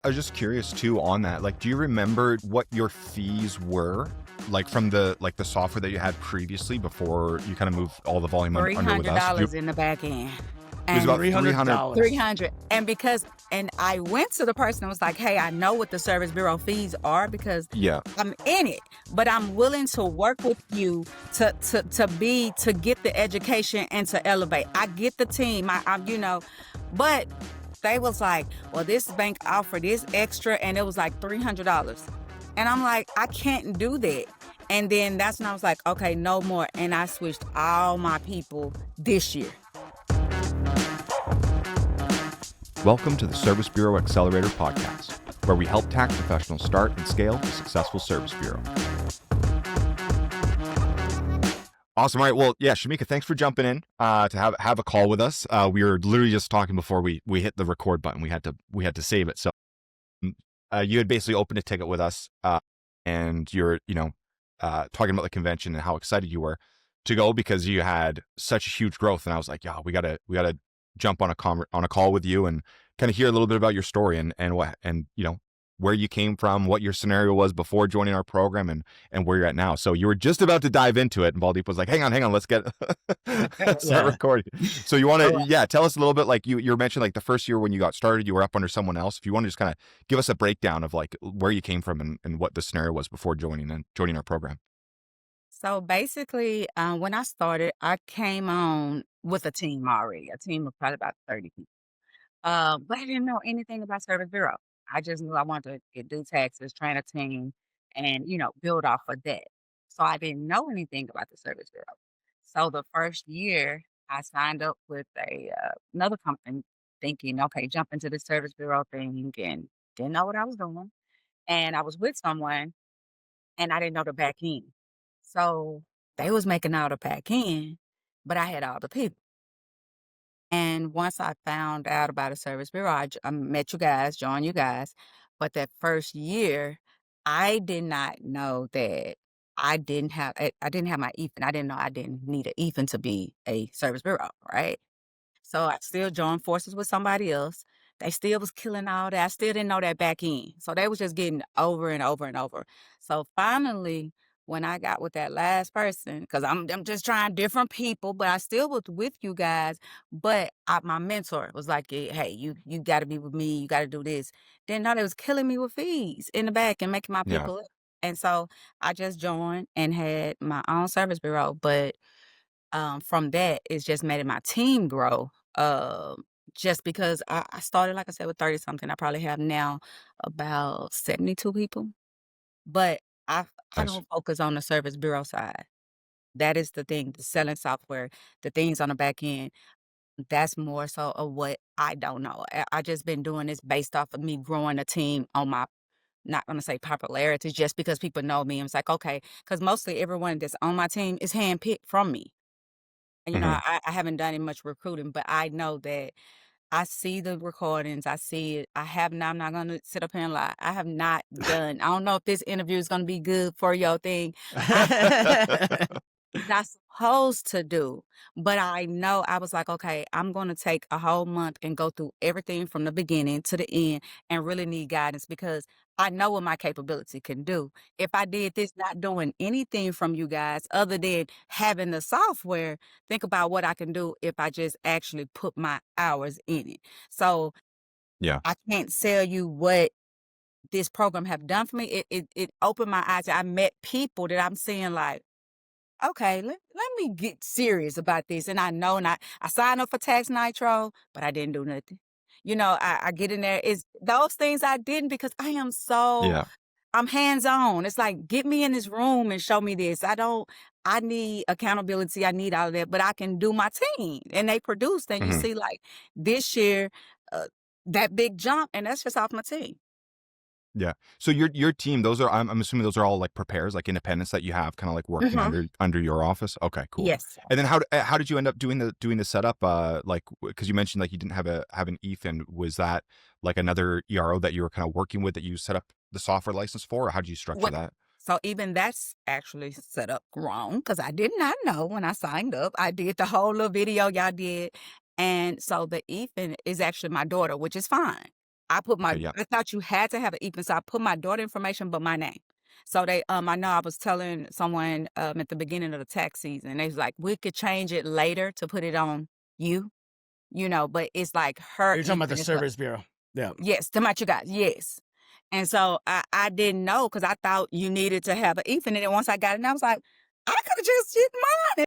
I was just curious too on that. Like, do you remember what your fees were, like from the software that you had previously before you kind of moved all the volume under with us? $300 in the back end. It was about And 300. $300. 300. And I went to the person and was like, hey, I know what the service bureau fees are because Yeah. I'm in it, but I'm willing to work with you to get the education and to elevate. I get the team, but they was like, well, this bank offered this extra and it was like $300. And I'm like, I can't do that. And then that's when I was like, okay, no more. And I switched all my people this year. Welcome to the Service Bureau Accelerator podcast, where we help tax professionals start and scale a successful service bureau. Awesome. All right. Well, yeah, Shemika, thanks for jumping in to have a call with us. We were literally just talking before we hit the record button. We had to save it. So you had basically opened a ticket with us, and you're talking about the convention and how excited you were to go because you had such a huge growth. And I was like, yeah, we gotta jump on a call with you and kind of hear a little bit about your story and where you came from, what your scenario was before joining our program, and where you're at now. So you were just about to dive into it, and Baldeep was like, hang on, let's start recording. So you want to, tell us a little bit, like you mentioned, like the first year when you got started, you were up under someone else. If you want to just kind of give us a breakdown of like where you came from and what the scenario was before joining our program. So basically, when I started, I came on with a team already, a team of probably about 30 people. But I didn't know anything about Service Bureau. I just knew I wanted to do taxes, train a team, and, build off of that. So I didn't know anything about the Service Bureau. So the first year, I signed up with another company thinking, okay, jump into the Service Bureau thing and didn't know what I was doing. And I was with someone and I didn't know the back end. So they was making all the back end, but I had all the people. And once I found out about a service bureau, I met you guys, joined you guys. But that first year, I did not know that I didn't have my EFIN. I didn't know I didn't need an EFIN to be a service bureau, right? So I still joined forces with somebody else. They still was killing all that. I still didn't know that back end. So they was just getting over and over and over. So finally, when I got with that last person, because I'm just trying different people, but I still was with you guys. But my mentor was like, hey, you got to be with me. You got to do this. Didn't know they was killing me with fees in the back and making my Yeah. people. And so I just joined and had my own service bureau. But from that, it's just made my team grow. Just because I started, like I said, with 30 something. I probably have now about 72 people. But I Nice. don't focus on the service bureau side. That is the thing, the selling software, the things on the back end. That's more so of what I don't know. I just been doing this based off of me growing a team on my, not gonna say popularity, just because people know me. And it's like, okay, because mostly everyone that's on my team is handpicked from me. And, Mhm. I haven't done any much recruiting, but I know that I see the recordings. I see it. I'm not going to sit up here and lie. I have not done, I don't know if this interview is going to be good for your thing. Not supposed to do, but I know I was like, okay, I'm going to take a whole month and go through everything from the beginning to the end and really need guidance because I know what my capability can do. If I did this, not doing anything from you guys other than having the software, think about what I can do if I just actually put my hours in it. So Yeah. I can't tell you what this program have done for me. It opened my eyes. I met people that I'm seeing like, okay, let me get serious about this. And I know, and I signed up for Tax Nitro, but I didn't do nothing. I get in there. It's those things I didn't because Yeah. I'm hands-on. It's like, get me in this room and show me this. I need accountability. I need all of that, but I can do my team. And they produced. And you Mhm. see, like this year, uh, that big jump, and that's just off my team. Yeah. So your team, those are, I'm assuming those are all like prepares, like independents that you have kind of like working Mhm. under your office. Okay, cool. Yes. And then how did you end up doing the setup? Like, because you mentioned like you didn't have an EFIN. Was that like another ERO that you were kind of working with that you set up the software license for, or how did you structure What? that? So even that's actually set up wrong because I did not know when I signed up. I did the whole little video y'all did. And so the EFIN is actually my daughter, which is fine. I put my Okay, yeah. I thought you had to have an EFIN, so I put my daughter information, but my name. So they, I know I was telling someone, at the beginning of the tax season, they was like, "We could change it later to put it on you," but it's like Oh, her you're talking about the EFIN is what. Service Bureau. Yeah. Yes, to match you guys, yes. And so I didn't know because I thought you needed to have an EFIN, and then once I got it, I was like, "I coulda just did mine."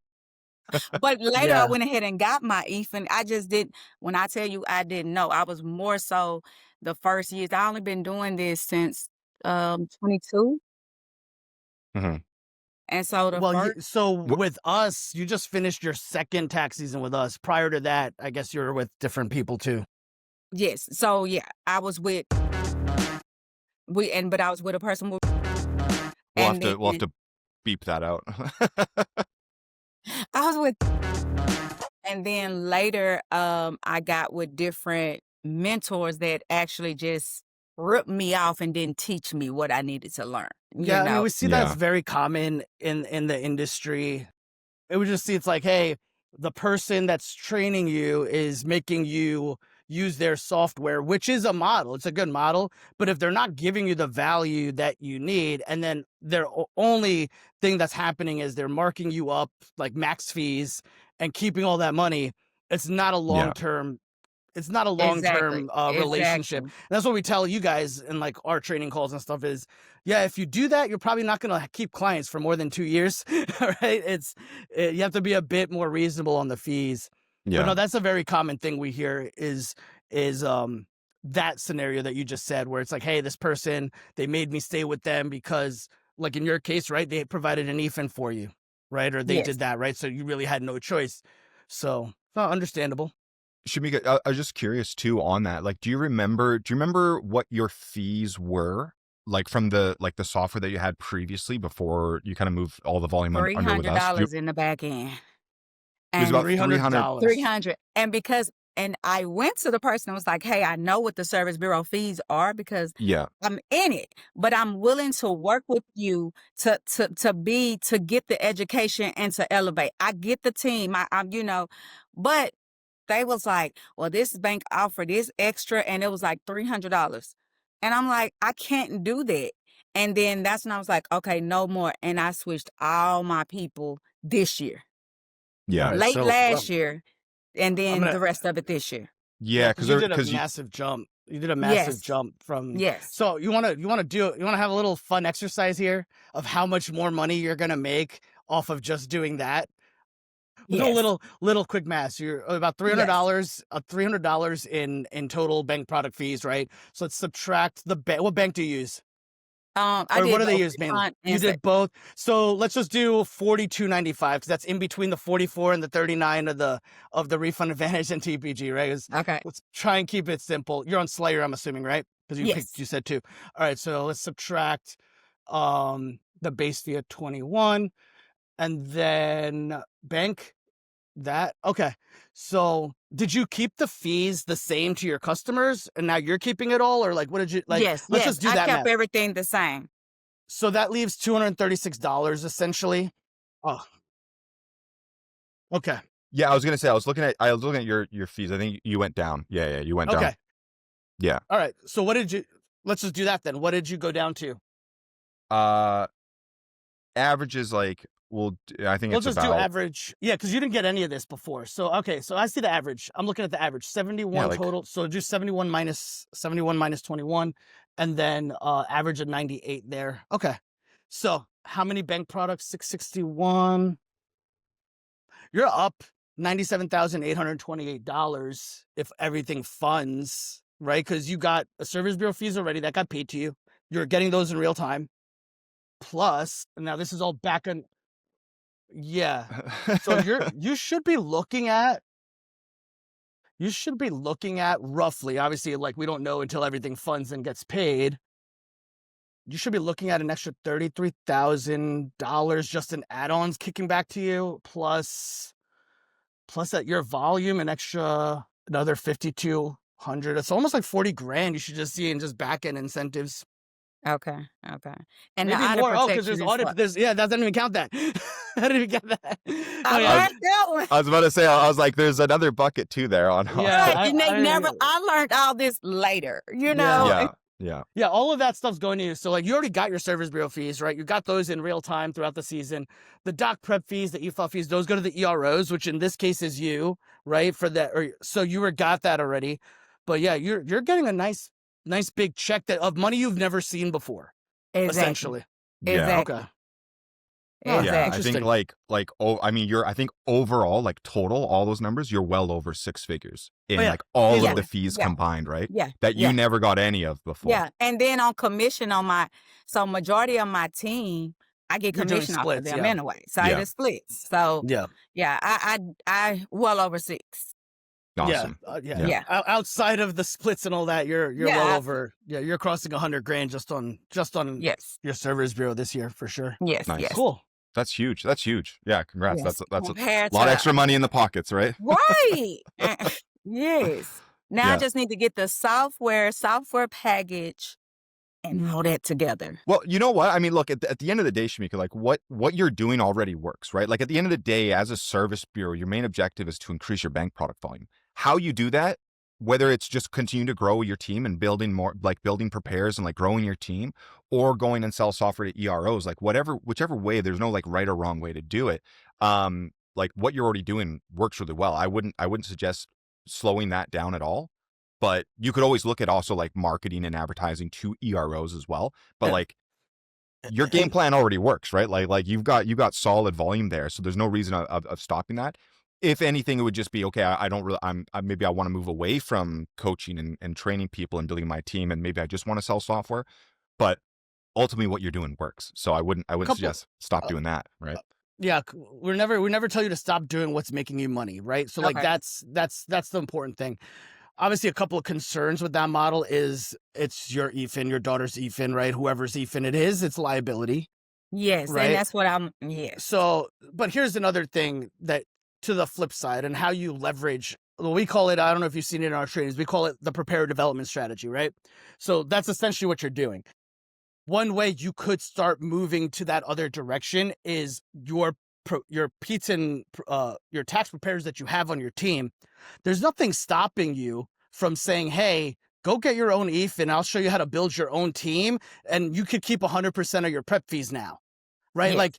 But later, I Yeah. went ahead and got my EFIN. I just didn't when I tell you I didn't know, I was more so the first years. I only been doing this since, 22, Mhm. and so the Well, first. so Wh with us, you just finished your second tax season with us. Prior to that, I guess you were with different people too. Yes, so, yeah, I was with but I was with a person with and we'll have then to beep that out. I was with and then later, I got with different mentors that actually just ripped me off and didn't teach me what I needed to learn, you Yeah, I mean, know? we see that's Yeah. very common in the industry. It would just see it's like, hey, the person that's training you is making you use their software, which is a model. It's a good model. But if they're not giving you the value that you need, and then their only thing that's happening is they're marking you up like max fees and keeping all that money, it's not a Yeah. long-term it's not a Exactly, long-term relationship. exactly. And that's what we tell you guys in like our training calls and stuff is, yeah, if you do that, you're probably not going to keep clients for more than 2 years. Right. You have to be a bit more reasonable on the fees. But no, Yeah. that's a very common thing we hear is that scenario that you just said, where it's like, hey, this person, they made me stay with them because, like in your case, right, they provided an EFIN for you, right? Or they Yes, did that, right? So you really had no choice. So understandable. Shamika, I was just curious too on that. Like, do you remember what your fees were? Like from the software that you had previously before you kind of moved all the volume under with us? $300 in the back end, It was and about Three hundred 300. dollars. 300 and I went to the person and was like, "Hey, I know what the service bureau fees are because Yeah. I'm in it, but I'm willing to work with you to get the education and to elevate. I get the team, but they was like, "Well, this bank offered this extra," and it was like $300. And I'm like, "I can't do that." And then that's when I was like, "Okay, no more." And I switched all my people this year, All Yeah. right, late so last year, and I'm then gonna the rest of it this year. yeah, Yeah, because you did a because you massive jump. You did a massive Yes, jump from. yes, So you wanna have a little fun exercise here of how much more money you're gonna make off of just doing that. We'll do a yes, little quick math. You're about three hundred yes. dollars, $300 in total bank product fees, right? So let's subtract the bank. What bank do you use? I Or what did do they both use mainly? refund You and say did both. So let's just do 42.95 because that's in between the 44 and the 39 of the refund advantage and TPG, right? okay. Let's try and keep it simple. You're on Slayer, I'm assuming, right? Because Yes, you said two. All right, so let's subtract the base fee of 21 and then bank that. Okay. So did you keep the fees the same to your customers and now you're keeping it all? Or like what did you like? yes, Let's yes. just do I that kept math. everything the same. So that leaves $236 essentially. Oh, okay. yeah, I was gonna say I was looking at your fees. I think you went down. Yeah, yeah, you went down. Okay. Yeah. All right. So let's just do that then. What did you go down to? Uh, average is like I think Let's it's just do about average. Yeah, because you didn't get any of this before. So, okay. So I see the average. I'm looking at the average 71 like total. So do 71 minus 21 and then average of 98 there. Okay. So how many bank products? 661. You're up $97,828 if everything funds, right? Because you got a service bureau fees already that got paid to you. You're getting those in real time. Plus, now this is all back on. Yeah. So you should be looking at roughly, obviously, like we don't know until everything funds and gets paid. You should be looking at an extra $33,000 just in add-ons kicking back to you, plus at your volume an extra another 5,200. It's almost like 40 grand you should just see in just back end incentives. Okay. Okay. And the Maybe audit more. Oh, because there's protection is audit. what? There's that doesn't even count that. I didn't even get that. Oh I I yeah, was, learned that one. I was about to say, I was like, there's another bucket too there on yeah. Right. audit. And they I didn't never, get it. I learned all this later, Yeah. Yeah, yeah, Yeah, all of that stuff's going to you. So, like, you already got your service bureau fees, right? You got those in real time throughout the season. The doc prep fees, the EFL fees, those go to the EROs, which in this case is you, right? For that, or so you were got that already. But yeah, you're getting a nice big check that of money you've never seen before, Exactly. essentially. yeah. Okay. Exactly. Oh, Yeah, I Exactly. think interesting. I mean, I think overall, like total, all those numbers, you're well over six figures Oh in yeah, like all of Yeah. the easily. fees Yeah. combined, right? Yeah. That you Yeah. never got any of before. Yeah. And then on commission on so majority of my team, I get You're doing commission off of splits, them yeah. anyway. So Yeah, it splits. So Yeah. yeah, I well over 6. Yeah, awesome. yeah. Yeah, Yeah. Outside of the splits and all that, you're well Yeah. over. Yeah, you're crossing 100 grand just on Yes. your service bureau this year for sure. Yes. nice. Yes. Cool. That's huge. That's huge. Yeah, congrats. Yes. That's a Compared lot of to extra money in the pockets, right? right. Yes. Now I Yeah. just need to get the software package and all that together. Well, you know what? I mean, look, at the end of the day, Shemika, like what you're doing already works, right? Like at the end of the day, as a service bureau, your main objective is to increase your bank product volume. How you do that, whether it's just continue to grow your team and building more, like building prepares and like growing your team, or going and sell software to EROs, like whichever way, there's no like right or wrong way to do it. Like what you're already doing works really well. I wouldn't suggest slowing that down at all. But you could always look at also like marketing and advertising to EROs as well. But Yeah. like your game And plan already works, right? Like you've got solid volume there, so there's no reason of stopping that. If anything, it would just be okay. I don't really. Maybe I want to move away from coaching and training people and building my team, and maybe I just want to sell software. But ultimately, what you're doing works. So I wouldn't couple suggest stop uh, doing that, right? yeah, we never tell you to stop doing what's making you money, right? So like Okay. that's the important thing. Obviously, a couple of concerns with that model is it's your EFIN, your daughter's EFIN, right? Whoever's EFIN it is, it's liability, Yes. And right? that's what yes. So, but here's another thing that to the flip side and how you leverage. Well, we call it, I don't know if you've seen it in our trainings, we call it the prepare development strategy, right? So that's essentially what you're doing. One way you could start moving to that other direction is your PETs and your tax preparers that you have on your team. There's nothing stopping you from saying, hey, go get your own EFIN. I'll show you how to build your own team. And you could keep 100% of your prep fees now, right? Yes. Like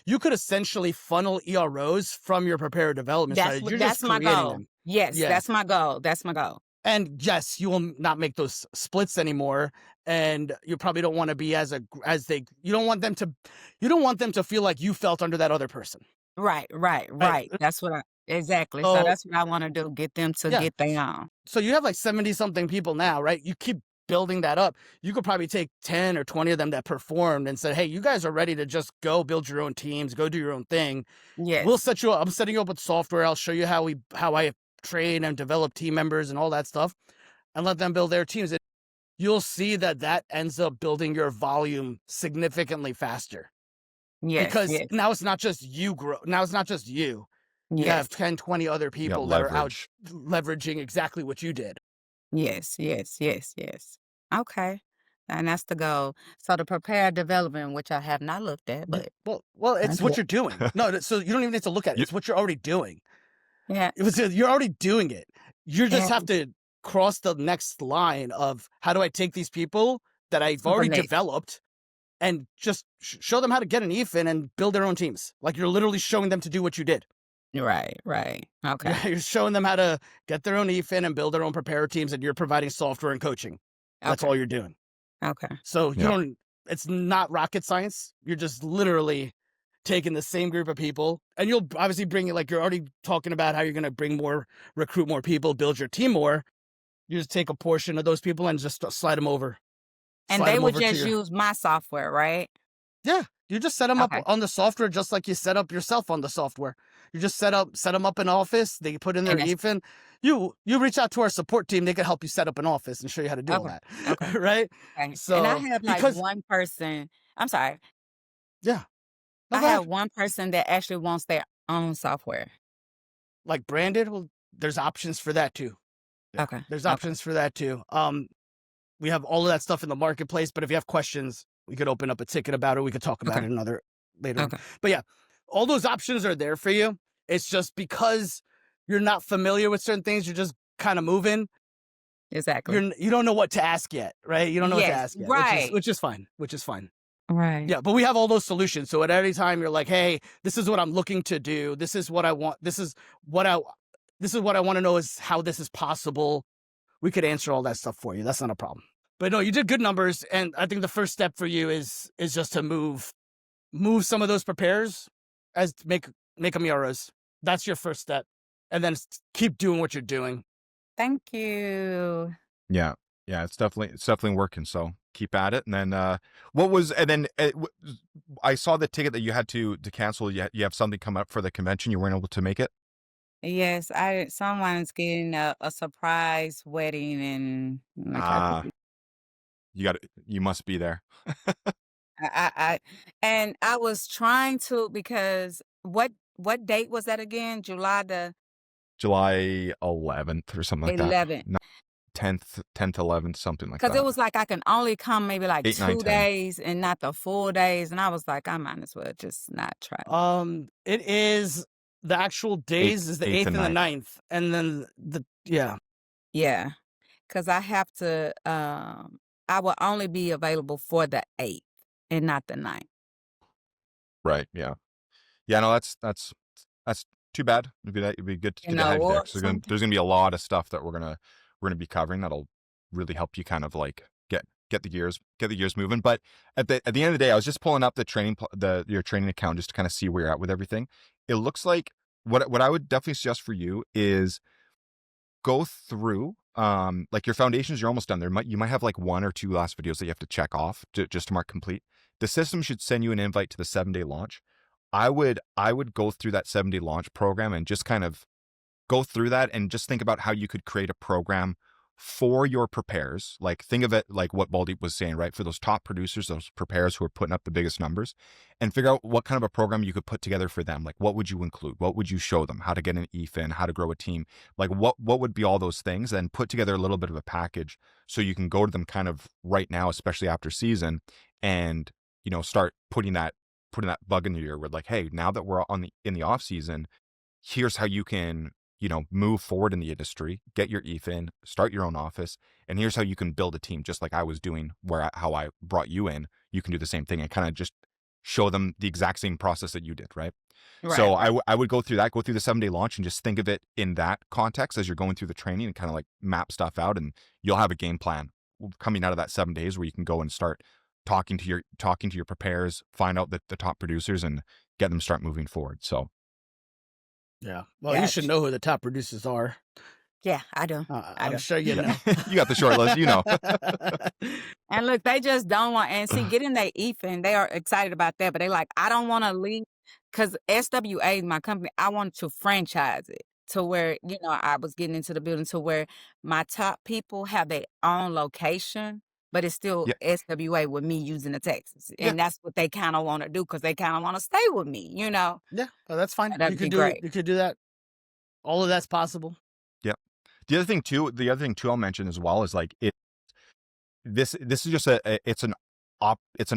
you could essentially funnel EROs from your preparer development strategy. You're That's just my creating goal. them. Yes, Yeah. that's my goal. That's my goal. And yes, you will not make those splits anymore. And you probably don't want to be you don't want them to feel like you felt under that other person. Right. Right. That's what exactly. So So that's what I want to do. Get them to yeah. get their own. So you have like 70 something people now, right? You keep building that up. You could probably take 10 or 20 of them that performed and said, hey, you guys are ready to just go build your own teams, go do your own thing. Yes. We'll set you up. I'm setting you up with software. I'll show you how I train and develop team members and all that stuff and let them build their teams. You'll see that ends up building your volume significantly faster Yes. because Yes. now it's not just you grow. Now it's not just you. You Yes. have 10, 20 other Yeah, people that are out leverage. leveraging exactly what you did. Yes. Okay. And that's the goal. So the prepare development, which I have not looked at, but Well, it's what okay. you're doing. No, so you don't even need to look at it. You- It's what you're already doing. Yeah. You're already doing it. You just Yeah. have to cross the next line of how do I take these people that I've To the already next. developed and just show them how to get an EFIN and build their own teams. Like you're literally showing them to do what you did. Right. Okay. You're showing them how to get their own EFIN and build their own preparer teams, and you're providing software and coaching. That's Okay. all you're doing. Okay. So Yeah. it's not rocket science. You're just literally taking the same group of people, and you'll obviously bring it, like you're already talking about how you're going to recruit more people, build your team more. You just take a portion of those people and just slide them over. And Slide they them would over to just use my software, right? Yeah, you just set them up Okay. on the software just like you set up yourself on the software. You just set them up in Office. They put in their And that's EFIN. You reach out to our support team. They can help you set up an office and show you how to do all okay. that. Okay. Right? Okay. And I So have like because one person. I'm sorry. yeah, no, I go ahead. have one person that actually wants their own software. Like branded. Well, there's options for that too. Yeah, Okay. there's Okay. options for that too. We have all of that stuff in the marketplace. But if you have questions, we could open up a ticket about it. We could talk about Okay. it later on. Okay. But yeah, all those options are there for you. It's just because you're not familiar with certain things, you're just kind of moving. Exactly. You don't know what to ask yet, right? You don't know what to Yes. ask yet, Right. which is fine. Which is fine. Right. Yeah, but we have all those solutions. So at any time you're like, hey, this is what I'm looking to do. This is what I want. This is what I want to know is how this is possible. We could answer all that stuff for you. That's not a problem. But no, you did good numbers. And I think the first step for you is just to move some of those prepares as make them euros. That's your first step. And then keep doing what you're doing. Thank you. Yeah. Yeah. It's definitely working. So keep at it. And then, I saw the ticket that you had to cancel. You have something come up for the convention. You weren't able to make it. Yes, someone's getting a surprise wedding and like Ah, you must be there. and I was trying to because what date was that again? July the July 11th or something like that. 11th. 10th, 11th, something like Because that. it was like I can only come maybe like 8, 9, 2 10. days and not the full days, and I was like, I might as well just not try. It is the actual days is the 8th and the 9th. And then Yeah, because I have to. I will only be available for the 8th and not the 9th. Right. Yeah. Yeah. No, that's too bad. It'd be good to have you there. Or So there's gonna be a lot of stuff that we're gonna be covering that'll really help you kind of like get the gears moving. But at the end of the day, I was just pulling up your training account just to kind of see where you're at with everything. It looks like what I would definitely suggest for you is go through like your foundations. You're almost done. You might have like 1 or 2 last videos that you have to check off just to mark complete. The system should send you an invite to the 7-day launch. I would go through that 7-day launch program and just kind of go through that and just think about how you could create a program for your prepares. Like think of it like what Baldeep was saying, right? For those top producers, those prepares who are putting up the biggest numbers, and figure out what kind of a program you could put together for them. Like what would you include? What would you show them? How to get an EFIN, how to grow a team, like what would be all those things, and put together a little bit of a package so you can go to them kind of right now, especially after season, and start putting that bug in your ear with like, hey, now that we're in the off season, here's how you can move forward in the industry, get your EFIN, start your own office, and here's how you can build a team, just like I was doing how I brought you in. You can do the same thing and kind of just show them the exact same process that you did, right? So I would go through the 7-day launch and just think of it in that context as you're going through the training and kind of like map stuff out, and you'll have a game plan coming out of that 7 days where you can go and start talking to your prepares, find out the top producers and get them start moving forward. So yeah. Well, you should know who the top producers are. Yeah, I do. I'm sure you know. You got the short list, And look, they just don't want, and see, getting their EFIN, they are excited about that, but they like, I don't want to leave, because SWA, my company, I wanted to franchise it to where, I was getting into the building to where my top people have their own location, but it's still SWA with me using the Texas. And that's what they kind of want to do, because they kind of want to stay with me, Yeah, well, that's fine. That'd be great. You could do that. All of that's possible. Yeah. The other thing too I'll mention as well is like this is just it's an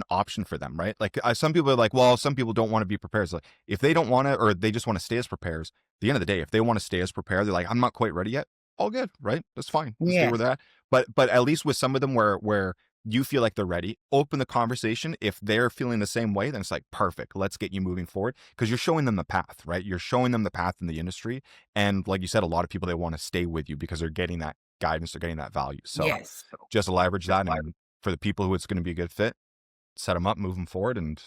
option for them, right? Like some people are like, well, some people don't want to be prepared. Like if they don't want to, or they just want to stay as prepares, at the end of the day, if they want to stay as prepared, they're like, I'm not quite ready yet. All good, right? That's fine. Stay where they're at. But at least with some of them where you feel like they're ready, open the conversation. If they're feeling the same way, then it's like, perfect. Let's get you moving forward, because you're showing them the path, right? You're showing them the path in the industry. And like you said, a lot of people, they want to stay with you because they're getting that guidance, they're getting that value. So just leverage that. And for the people who it's going to be a good fit, set them up, move them forward, and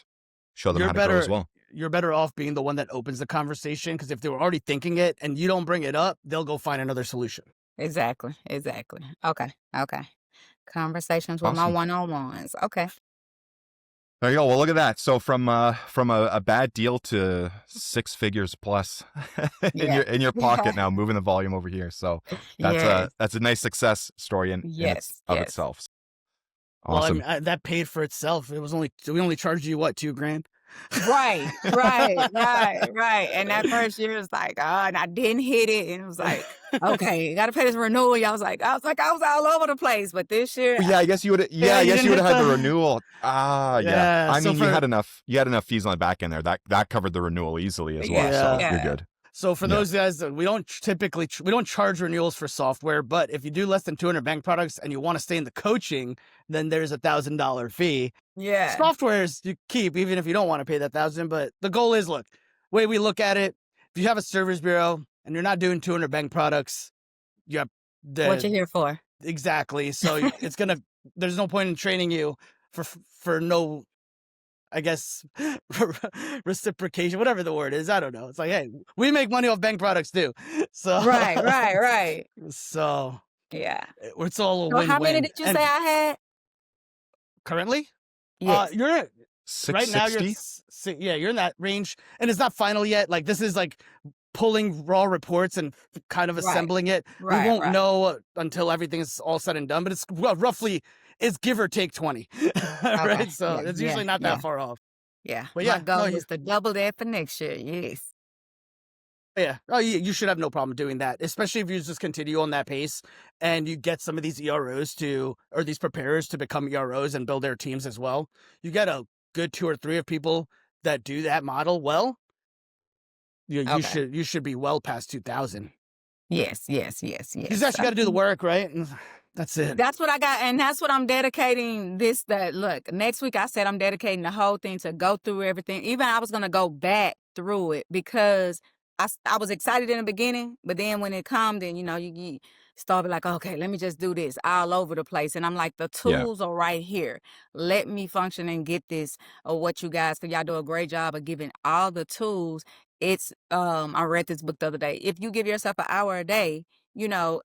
show them how to grow as well. You're better off being the one that opens the conversation, because if they were already thinking it and you don't bring it up, they'll go find another solution. Exactly. Okay. Conversations with my one-on-ones. Okay. There you go. Well, look at that. So from a bad deal to 6 figures plus in your pocket now, moving the volume over here. So that's a nice success story in itself. Awesome. Well, that paid for itself. We only charged you what, $2,000? Right. And that first year was like, oh, and I didn't hit it. And it was like, okay, you got to pay this renewal. I was all over the place. But this year, Yeah, I guess you would. Yeah, I you guess didn't you would have hit had the the- renewal. Ah, yeah. Yeah, I so mean, you had enough fees on the back end there. That covered the renewal easily as well. So Yeah. you're good. So for Yeah. those guys, we don't typically we don't charge renewals for software, but if you do less than 200 bank products and you want to stay in the coaching, then there's $1,000 fee. yeah. Softwares you keep even if you don't want to pay that $1,000. But the goal is, look, way we look at it, if you have a service bureau and you're not doing 200 bank products, you have What you're here for. exactly. So there's no point in training you for no, I guess, reciprocation, whatever the word is. I don't know. It's like, hey, we make money off bank products too. So Right. So Yeah. it's all a So win-win. how many did you And say I had? currently? Yes. You're right now. 660. You're in that range, and it's not final yet. Like, this is like pulling raw reports and kind of assembling it. We won't know until everything is all said and done. But it's roughly, it's give or take 20, right? So it's usually not that far off. Yeah. But My goal is to double that for next year. Yes. Yeah. Oh, you should have no problem doing that, especially if you just continue on that pace and you get some of these EROs or these preparers to become EROs and build their teams as well. You get a good 2 or 3 of people that do that model well. You should be well past 2,000. Yes. You just actually got to do the work, right? And that's it. That's what I got, and that's what I'm dedicating look, next week I said I'm dedicating the whole thing to go through everything. Even I was going to go back through it because I was excited in the beginning, but then when it come, then, you start like, okay, let me just do this all over the place. And I'm like, the tools are right here. Let me function and get this, or what you guys, because y'all do a great job of giving all the tools. It's, I read this book the other day. If you give yourself an hour a day, to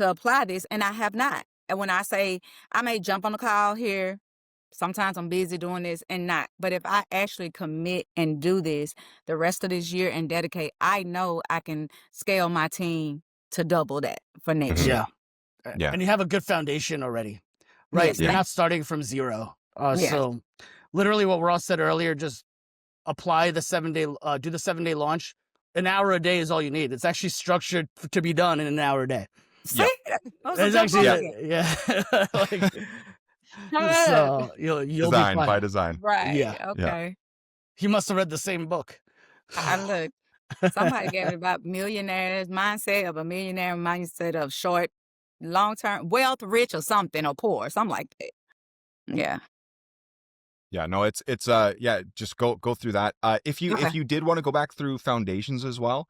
apply this, and I have not. And when I say I may jump on the call here, sometimes I'm busy doing this and not. But if I actually commit and do this the rest of this year and dedicate, I know I can scale my team to double that for next year. Yeah. And you have a good foundation already, right? Yes, You're not starting from zero. Yeah. So literally what Ross said earlier, just apply the 7-day, do the 7-day launch. An hour a day is all you need. It's actually structured to be done in an hour a day. See? It's actually, like, so you'll Design be fine. by design. Right. Yeah. Okay. He must have read the same book. Look, somebody gave me about millionaires mindset of a millionaire mindset of short, long-term wealth, rich, or something, or poor, something like that. Yeah. Yeah, no, it's just go through that. If you did want to go back through foundations as well,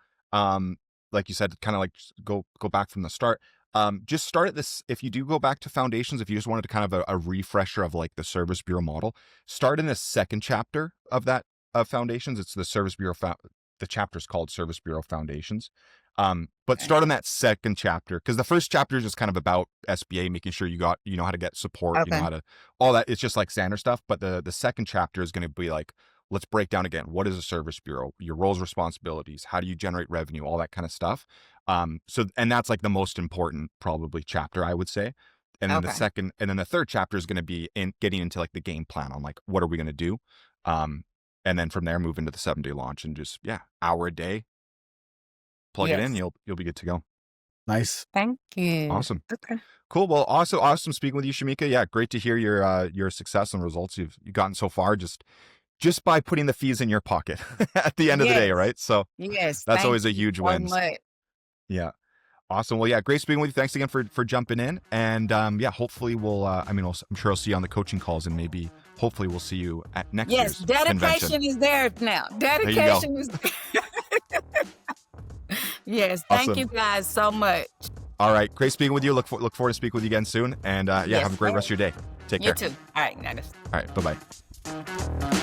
like you said, kind of like go back from the start. Just start at this. If you do go back to foundations, if you just wanted to kind of a refresher of like the service bureau model, start in the second chapter of that of foundations. It's the service bureau. The chapter's called Service Bureau Foundations. But start on that second chapter, because the first chapter is just kind of about SBA, making sure you know how to get support, you know how to all that. It's just like standard stuff. But the second chapter is going to be like, let's break down again, what is a service bureau, your roles, responsibilities, how do you generate revenue, all that kind of stuff. And that's like the most important probably chapter, I would say. And then the third chapter is going to be getting into like the game plan on like, what are we going to do? And then from there, move into the 7-day launch and just, hour a day, plug it in, you'll be good to go. Nice. Thank you. Awesome. Okay. Cool. Well, also awesome speaking with you, Shemika. Yeah, great to hear your success and results you've gotten so far just by putting the fees in your pocket at the end of the day, right? So that's always a huge win. Yeah. Awesome. Well, yeah, great speaking with you. Thanks again for jumping in. And hopefully we'll, I'm sure I'll see you on the coaching calls, and maybe hopefully we'll see you at next year's dedication convention. is there now. Dedication is Yes. Thank you guys so much. All right. Great speaking with you. Look forward to speaking with you again soon. And have a great rest of your day. Take care. You too. All right. All right. Bye-bye.